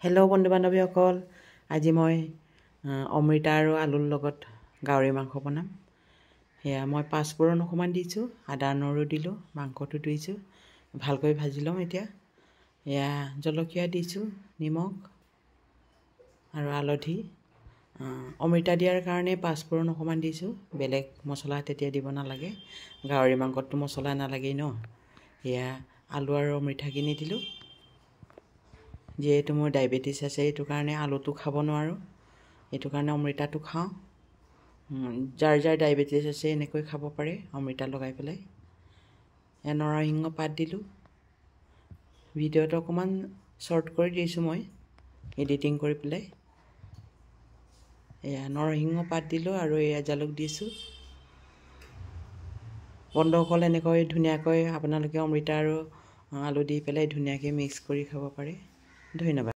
Hello' বন্ধু বান্ধৱীসকল, আজি মই অমৃতা আৰু আলুৰ লগত গাহৰি মাংস বনাম। সেয়া মই পাঁচফোৰণ অকণমান দিছোঁ, আদা নহৰু দিলোঁ, মাংসটো ধুইছোঁ, ভালকৈ ভাজি ল'ম। এতিয়া এয়া জলকীয়া দিছোঁ, নিমখ আৰু হালধি। অমৃতা দিয়াৰ কাৰণে পাঁচফোৰণ অকণমান দিছোঁ, বেলেগ মছলা তেতিয়া দিব নালাগে। গাহৰি মাংসতটো মছলা নালাগেই ন। এয়া আলু আৰু অমৃতাখিনি দিলোঁ। যিহেতু মোৰ ডায়েবেটিছ আছে, সেইটো কাৰণে আলুটো খাব নোৱাৰোঁ, সেইটো কাৰণে অমৃতাটো খাওঁ। যাৰ যাৰ ডায়েবেটিছ আছে এনেকৈ খাব পাৰে অমৃতা লগাই পেলাই। নৰসিংহ পাত দিলোঁ। ভিডিঅ'টো অকণমান শ্বৰ্ট কৰি দিছোঁ মই এডিটিং কৰি পেলাই। এয়া নৰসিংহ পাত দিলোঁ আৰু এয়া জালুক দিছোঁ। বন্ধুসকল, এনেকৈ ধুনীয়াকৈ আপোনালোকে অমৃতা আৰু আলু দি পেলাই ধুনীয়াকৈ মিক্স কৰি খাব পাৰে। ধন্যবাদ।